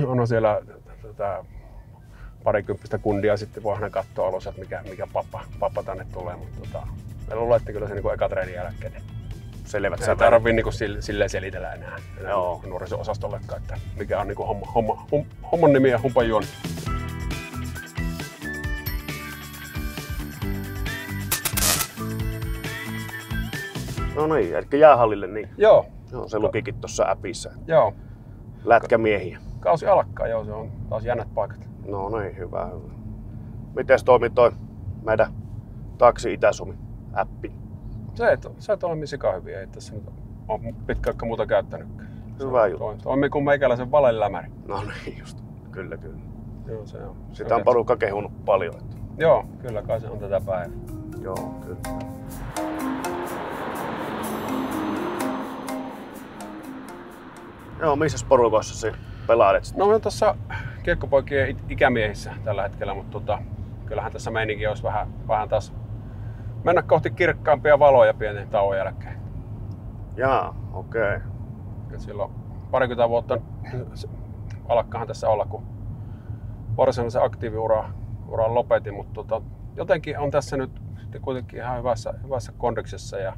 on siellä parikymppistä kundia, sitten voi aina katsoa alussa, että mikä pappa tänne tulee. Mutta mä luulen, että kyllä se niin eka treenin jälkeen. Niin selvät ei tarvitse niin silleen selitellä enää nuoriso-osastollekaan, että mikä on niin homman nimi ja humpan juoni. No niin, eli jäähallille niin. Joo. Joo, se lukikin tuossa appissa. Joo. Lätkämiehiä. Kausi alkaa, joo, se on taas jännät paikat. No niin, hyvä. Miten toimii toi meidän Taksi Itä-Suomi-appi? Se toimii sika hyvin, ei tässä nyt ole pitkä aikaa muuta käyttänytkään. Hyvä juttu. Toimii kuin meikäläisen valelämäri. No niin, just. Kyllä. Joo, se on. Sitä on porukka kehunut paljon. Joo, kyllä kai se on tätä päivää. Joo, kyllä. Joo, missä porukoissa se pelaadet? No on tuossa kiekkopoikien ikämiehissä tällä hetkellä, mutta kyllähän tässä meininki olisi vähän taas mennä kohti kirkkaampia valoja pienen tauon jälkeen. Jaa, okei. Okay. Silloin parikymmentä vuotta alkaahan tässä olla, kun varsinaisen aktiiviuran lopetin, mutta jotenkin on tässä nyt sitten kuitenkin ihan hyvässä kondiksessa ja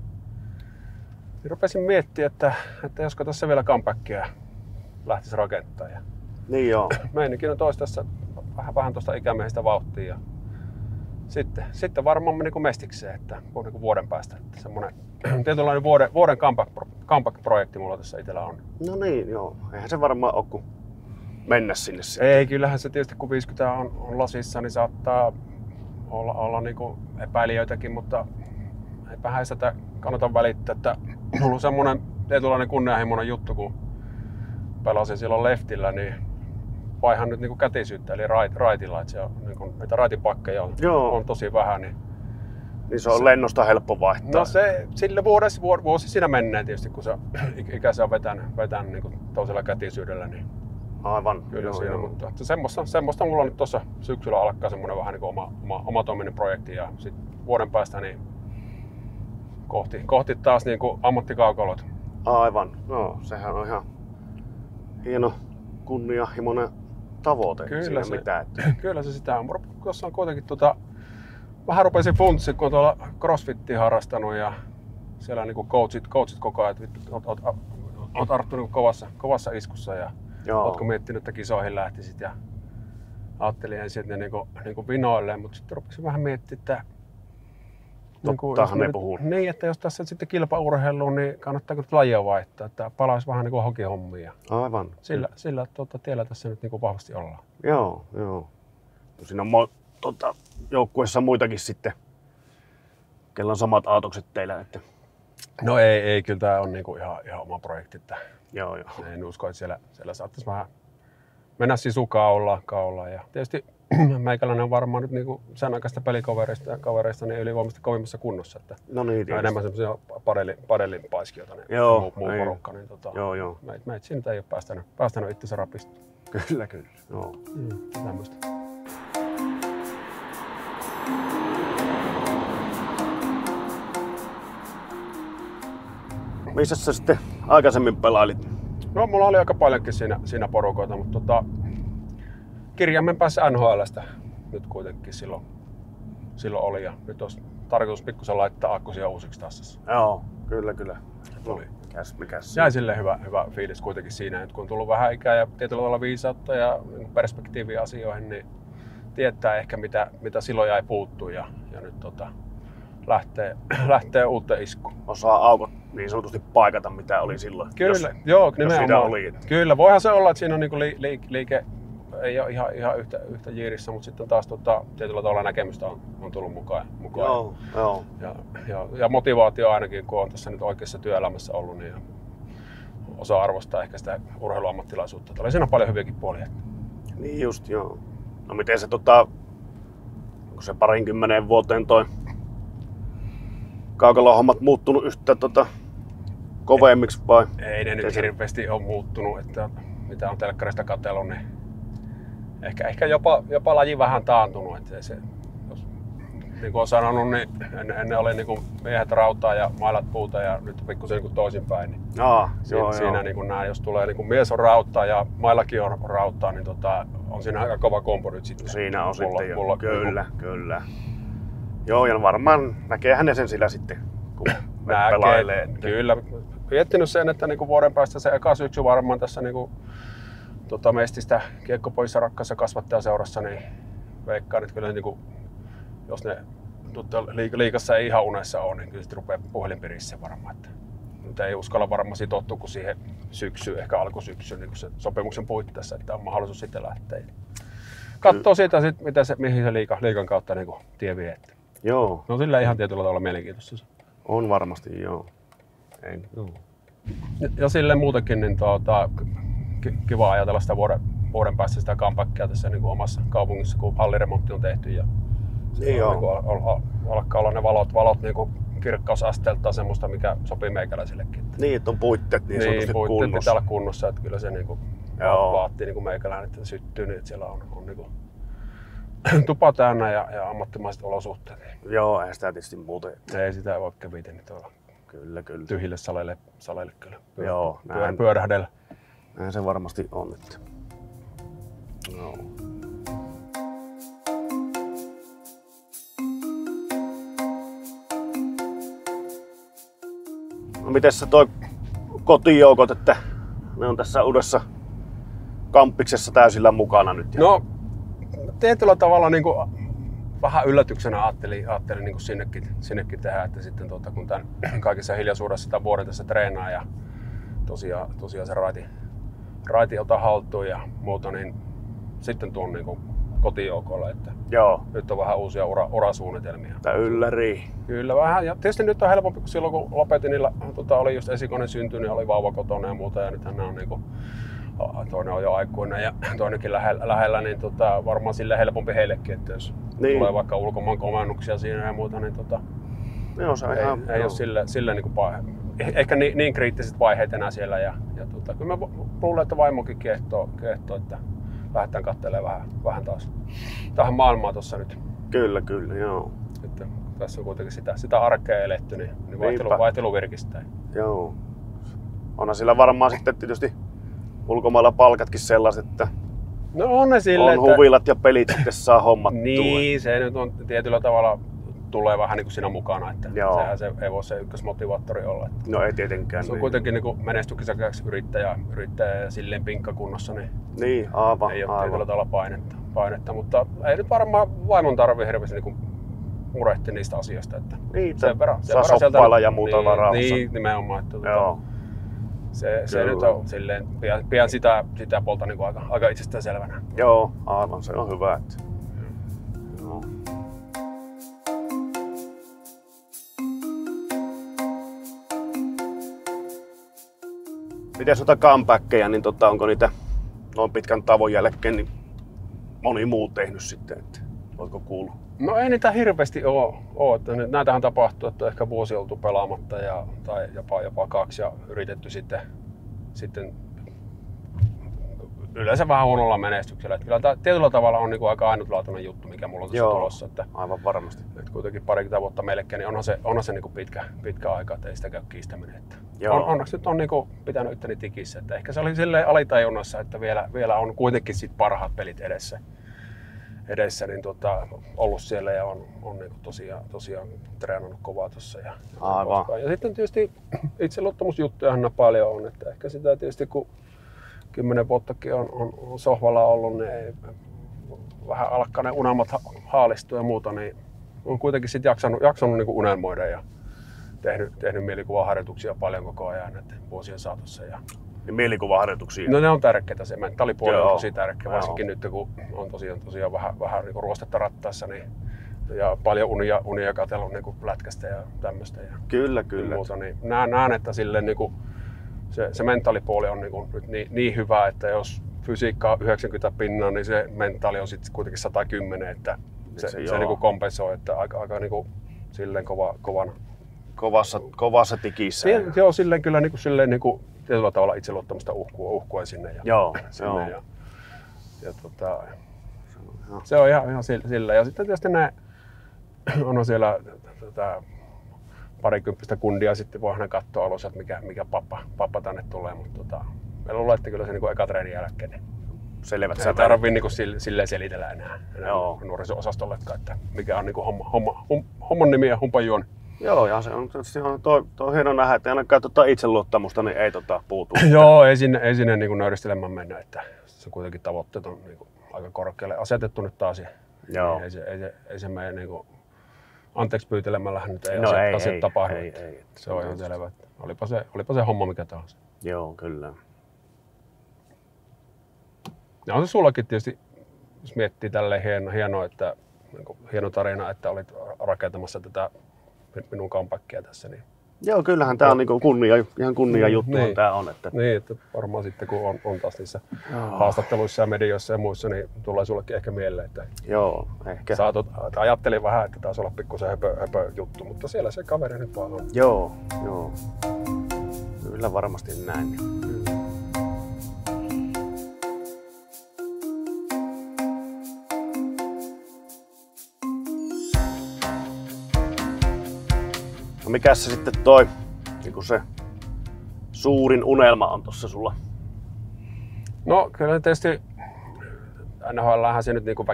rupesin miettimään, että josko tässä vielä comebackia lähtisi rakentamaan. Ja niin joo. meininkin nyt olisi tässä vähän tuosta ikämiehistä vauhtia. Ja sitten varmaan niin mestikseen, että niin vuoden päästä. Että semmoinen tietynlainen vuoden comeback-projekti mulla tässä itsellä on. No niin, joo. Eihän se varmaan ole kuin mennä sinne sitten. Ei, kyllähän se tietysti kun 50 on lasissa, niin saattaa olla niin kuin epäilijöitäkin, mutta eipähän sitä kannata välittää, että mulla on semmoinen tietynlainen kunnianhimoinen juttu, kun pelasin silloin leftillä, niin vaihan nyt niin kuin kätisyyttä, eli raitilla, että se on, niin kuin, niitä raitipakkeja on tosi vähän. Niin se on lennosta helppo vaihtaa. No se sille vuosi siinä menee tietysti, kun se ikänsä on vetänyt niin kuin toisella kätisyydellä. Niin aivan. Kyllä siinä, mutta semmoista mulla nyt tuossa syksyllä alkaa semmoinen vähän niin kuin omatoiminen projekti ja sitten vuoden päästä niin kohti taas niin kuin ammattikaukolot. Aivan. No, sehän on ihan hieno kunnianhimoinen tavoite. Kyllä se sitä on. Tuossa on kuitenkin vähän rupesin funtsia, kun on tuolla crossfittiä harrastanut ja siellä niin kuin coachit koko ajan, että oot Arttu niin kovassa iskussa ja ootko miettinyt, että kisoihin lähtisit ja ajattelin ensin, että ne niin kuin vinoilee, mutta sitten rupesin vähän miettimään, että tottahan ne puhuu. Niin, että jos tässä sitten kilpaurheiluun, niin kannattaako lajia vaihtaa, että palaisi vähän niin kuin hokihommiin. Aivan. Sillä tiellä tässä nyt niin kuin vahvasti ollaan. Joo. Siinä on joukkueessa muitakin sitten, kellä on samat aatokset teillä. Että... No ei, kyllä tämä on niinku ihan oma projekti. Että joo. En usko, että siellä saattaisi vähän mennä sisukaullaan. Ja tietysti meikäläinen on varmaan nyt niinku sen aikaista pelikavereista niin ylivoimaisesti kovimmassa kunnossa. Että no niin, tietysti. Enemmän semmoisia padellin paiskijoita, niin muu porukka. Niin joo. Meitä siitä ei ole päästänyt itsensä rapista. Kyllä. Joo. Tämmöistä. Missä sä sitten aikaisemmin pelailit? No mulla oli aika paljonkin siinä porukoita, mutta kirjaimen päässä NHL:stä nyt kuitenkin silloin oli ja nyt olisi tarkoitus pikkusen laittaa akkusia uusiksi taas. Joo, kyllä. Tuli. Mikäs jäi silleen hyvä fiilis kuitenkin siinä, että kun on tullut vähän ikää ja tietyllä tavalla viisautta ja perspektiiviä asioihin, niin tietää ehkä mitä silloin jäi puuttua ja nyt lähtee uuteen iskuun. Osaa aukot niin sanotusti paikata, mitä oli silloin. Kyllä, joo, nimenomaan. Oli. Kyllä, voihan se olla, että siinä on niinku liike ei ole ihan yhtä jiirissä, mutta sitten taas tietyllä tavalla näkemystä on tullut mukaan. Joo. Ja motivaatio ainakin, kun on tässä nyt oikeassa työelämässä ollut, niin osaa arvostaa ehkä sitä urheiluammattilaisuutta. Oli siinä paljon hyviäkin puolia. Niin just, joo. No miten se onko se 20 vuoteen toi kaukalon-hommat muuttunut yhtä kovemmiksi vai? Ei ne nyt hirveästi ole muuttunut, että mitä on telkkarista katsellut, niin ehkä jopa laji vähän taantunut. Että niin kuin on sanonut, niin ennen oli niin kuin miehet rautaa ja mailat puuta ja nyt pikkusen niin toisinpäin. Niin siinä niin kuin nämä, jos tulee niin kuin mies on rautaa ja maillakin on rautaa, niin on siinä aika kova kompo nyt sitten. Siinä on sitten jo. Kyllä. Joo, ja varmaan näkeehän ne sen sillä sitten, kun pelailee. Kyllä. Miettinyt sen, että niin kuin vuoden päästä se eka syksy varmaan tässä niin kuin, Mestistä Kiekkopojissa rakkaassa kasvattajaseurassa, niin veikkaan, että kyllä niin kuin, jos ne liigassa ei ihan unessa ole, niin kyllä sitten rupeaa puhelinpirissä varmaan. Että, mutta ei uskalla varmaan sitoutua kuin siihen syksyyn, ehkä alkusyksyyn niin se sopimuksen puitteissa, että on mahdollisuus sitten lähteä. Katsoo siitä, mihin se liigan kautta niin kuin tie vie. Joo. No sillä ihan tietyllä tavalla mielenkiintoista. On varmasti, joo. Ja silleen muutenkin niin kiva ajatella sitä vuoden päästä sitä comebackia tässä niin kuin omassa kaupungissa, kun halliremontti on tehty ja niin alkaa olla ne valot niin kuin kirkkausasteeltaan semmoista, mikä sopii meikäläisillekin. Niin, että on puitteet niin sanotusti puitteet kunnossa. Pitää olla kunnossa, että kyllä se niin kuin vaatii niin kuin meikäläinen, että se syttyy niin, että siellä on niin kuin tupa täynnä ja ammattimaiset olosuhteet. Joo, ei sitä tietysti muuten. Ei sitä voi kävitä niin tuolla kyllä. Tyhjille saleille kyllä. Joo, pyörähdellä. Näin se varmasti on. Joo. No mites se toi kotijoukot, että ne on tässä uudessa kampiksessa täysillä mukana nyt? No tietyllä tavalla niin kuin vähän yllätyksenä ajattelin niin kuin sinnekin tehdä, että sitten kun tämän kaikessa hiljaisuudessa sitä vuoden tässä treenaa ja tosiaan se raiti ota haltuun ja muuta, niin sitten tuon niin kuin kotijoukolle, että joo. Nyt on vähän uusia urasuunnitelmia. Tää ylläri. Kyllä vähän, ja tietysti nyt on helpompi, kun silloin kun lopetin, niin oli just esikoinen synty, niin oli vauva kotona ja muuta, ja nythän nämä on niin kuin, toinen on jo aikuinen ja toinenkin lähellä, niin varmaan sille helpompi heillekin, että jos tulee vaikka ulkomaan komennuksia siinä ja muuta, niin joo, se ei ole sille niin kuin ehkä niin kriittiset vaiheet enää siellä. Ja kyllä mä luulen, että vaimokin kiehtoo, että lähdetään katselemaan vähän taas tähän maailmaan tuossa nyt. Kyllä, joo. Että tässä on kuitenkin sitä arkea eletty, niin vaihtelu virkistää. Joo. Onhan sillä varmaan sitten tietysti ulkomailla palkatkin sellaiset, että no on ne sille, on huvilat ja pelit sitten saa hommattua. Niin, se nyt on tietyllä tavalla tulee vähän niin kuin siinä mukana, että sehän se ei voi se ykkösmotivaattori olla. Että no ei tietenkään. Se on kuitenkin niin menestyksessä yrittäjä ja silleen pinkkakunnossa, niin aivan. Ei ole tietyllä tavalla painetta, mutta ei nyt varmaan vaimon tarvitse hirveästi niin murehtia niistä asioista. Että niin, sen verran saa shoppailla ja muuta rauhassa. Niin, nimenomaan. Että se nyt on silleen, pian sitä puolta niin aika itsestään selvänä. Joo, aivan, se on hyvä. Että joo. Mites noita comebackkejä, niin onko niitä noin pitkän tavon jälkeen niin moni muu tehnyt sitten, että oletko kuullut? No ei niitä hirveästi ole. Että näitähän tapahtuu, että ehkä vuosi oltu pelaamatta tai jopa 2 ja yritetty sitten yleensä vähän huonolla menestyksellä. Että kyllä tämä tietyllä tavalla on niin kuin aika ainutlaatuinen juttu, mikä mulla on tässä tulossa. Että aivan varmasti. Että kuitenkin parikymmentä vuotta melkein, niin onhan se niin kuin pitkä aika, että ei sitä käy kiistäminen. Että onneksi nyt on niin kuin pitänyt itteni tikissä. Että ehkä se oli silleen alitajunnassa, että vielä on kuitenkin sit parhaat pelit edessä niin ollut siellä ja on niin tosiaan treenannut kovaa tuossa. Ja sitten tietysti itseluottamusjuttujahan paljon on, että ehkä sitä tietysti kun 10 vuottakin on sohvalla ollut, niin ei vähän alkaa ne unelmat haalistua ja muuta, niin on kuitenkin sitten jaksanut niin kuin unelmoida ja tehnyt mielikuvaharjoituksia paljon koko ajan näiden vuosien saatossa. Ja mielikuvaharjoituksia? No ne on tärkeitä, se mentaalipuoli on tosi tärkeä, varsinkin nyt kun on tosiaan vähän niin kuin ruostetta rattaassa, niin ja paljon unia katsellut niin lätkästä ja tämmöistä. Ja kyllä. Muuta, niin näen, että silleen niin kuin se mentaalipuoli on niin hyvä, että jos fysiikka on 90 pinnaa, niin se mentaali on sitten kuitenkin 110, että se niin kuin kompensoi, että aika niin kuin silleen kovana. Kovassa tikissä. Joo, silleen kyllä niin kuin tietyllä tavalla itseluottamusta uhkuen sinne. Se on ihan sillä. Ja sitten tietysti on siellä parikymppistä kundia sitten voi aina katsoa alussa, että mikä pappa tänne tulee. Mutta meillä luulen, että kyllä se niin eka treenin jälkeen. Niin Selvät ei sävelet. tarvitse niin silleen selitellä enää nuoriso-osastollekaan, että mikä on niin homman nimi ja humpan juoni. Joo, ja se on toi hieno nähdä, että ainakaan itseluottamusta niin ei puutu. Joo, ei sinne niin nöyristelemään mennä, että se kuitenkin tavoitteet on niin aika korkealle asetettu nyt taas. Joo. Ei se mene niin anteeksi pyytelemällä nyt ei asiat tapahdu. Ei. Se on ihan selvä. Olipa se homma mikä tahansa. Joo, kyllä. Ja on se sullakin tietysti, jos miettii tälleen hieno tarina, että olit rakentamassa tätä minun comebackia tässä. Niin Joo, kyllähän tää on niinku ihan kunnia juttu niin. tää on. Että... Niin, että varmaan sitten kun on taas niissä haastatteluissa ja medioissa ja muissa, niin tulee sullekin ehkä mieleen, että Joo, ehkä. Ajattelin vähän, että taisi olla pikkusen höpö juttu, mutta siellä se kaveri nyt vaan on. Joo. Kyllä varmasti näin. No mikäs se sitten niin se suurin unelma on tossa sulla? No kyllä tietysti NHL:hän se nyt niin kuin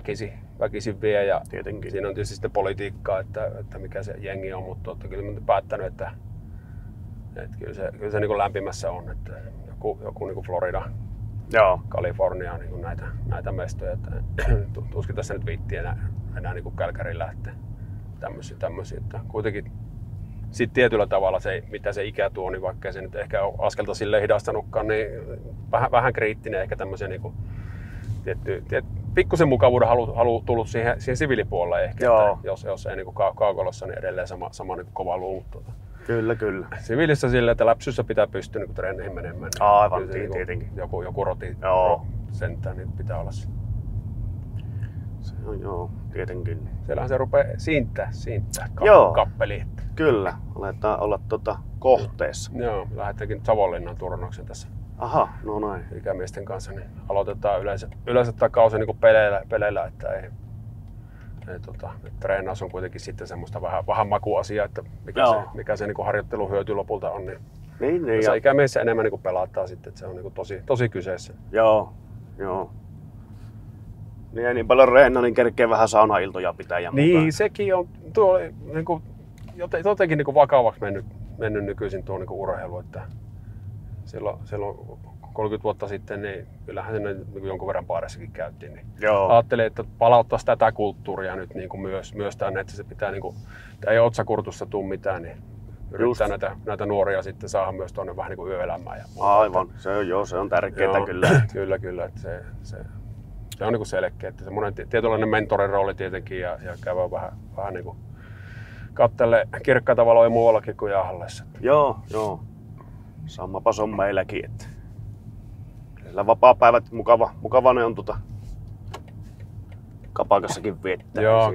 väkisin vie ja Tietenkin. siinä on tietysti sitten politiikkaa, että mikä se jengi on, mutta kyllä mä olen päättänyt, että kyllä se niin kuin lämpimässä on, että joku niin kuin Florida, Joo. Kalifornia niin kuin näitä mestoja, että tuskin tässä nyt viittii enää niin kuin Kälkäriin lähteä tämmöisiä, että kuitenkin sitten tietyllä tavalla se, mitä se ikä tuo, niin vaikka se nyt ehkä on askelta silleen hidastanutkaan, niin vähän kriittinen ehkä tämmöisen niin kuin pikkusen mukavuuden halu tullut siihen siviilipuolelle ehkä, että jos ei niin kuin kaukolossa, niin edelleen sama niin kuin kova luu. Kyllä. Siviilissä silleen, että läpsyssä pitää pystyä niin kuin treeneihin menemään. Aivan, tietenkin. Joku roti sentään, niin pitää olla se. Se on tietenkin. Siellähän se rupeaa siintää kappeli. Kyllä, aletaan olla kohteessa. Joo, lähdetäänkin Savonlinnan turnauksen tässä. Aha, no näin. Ikämiesten kanssa, niin aloitetaan yleensä tämä kausi niin kuin peleillä, että treenaus on kuitenkin sitten semmoista vähän makuasiaa, että mikä se niin kuin harjoittelun hyöty lopulta on. Niin ja ikämiessä enemmän niin kuin pelataan sitten, että se on niin kuin tosi kyseessä. Joo. Niin ei niin paljon reenna, niin kerkee vähän saunailtoja pitää ja niin, mukaan. Sekin on tuo niin kuin, jotenkin niin kuin vakavaksi mennyt nykyisin tuo niin kuin urheilu, että silloin 30 vuotta sitten, niin kyllähän se niin jonkun verran baarissakin käytiin. Niin ajattelin, että palauttaisi tätä kulttuuria nyt niin kuin myös tänne, että se pitää, niin kuin, ei otsakurtussa tule mitään, niin yrittää näitä nuoria sitten saada myös tuonne vähän niin kuin yöelämään. Ja aivan, se on tärkeää kyllä. Kyllä, että se on niin kuin selkeä, että semmoinen tietynlainen mentorin rooli tietenkin ja käydään vähän niin kuin katselle kirkkaita valoja muuallakin kuin jäähalleissa. Joo. Samapas on meilläkin, että siellä vapaapäivät mukava ne on kapakassakin viettää. Joo,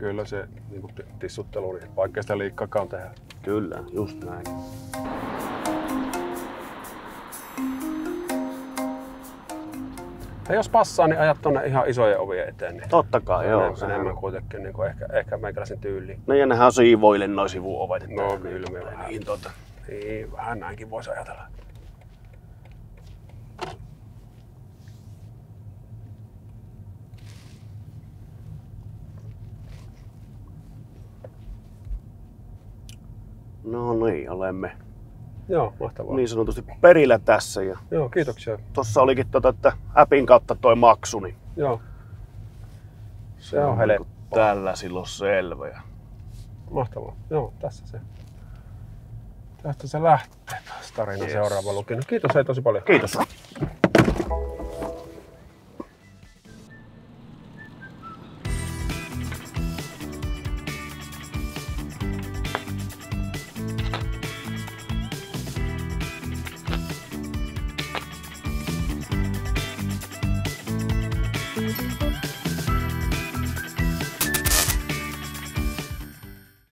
kyllä se niin kuin tissuttelu, niin vaikka sitä liikkaakaan tehdä. Kyllä, just näin. Ja jos passaa, niin ajat tuonne ihan isojen ovien eteen. Niin totta kai, joo. Enemmän kuitenkin niin kuin ehkä meikäläisen tyyliin. No ja nehän on siivoille noi sivuovet. No kyllä me vähän. Niin, vähän näinkin voisi ajatella. No niin, olemme mahtavaa. Niin sanotusti perillä tässä. Ja joo, kiitoksia. Tossa olikin että appin kautta toi maksu, niin joo. Se on helppo. Tällä silloin selvä. Mahtavaa. Joo, tästä se lähtee taas tarina seuraava luki. Kiitos tosi paljon. Kiitos.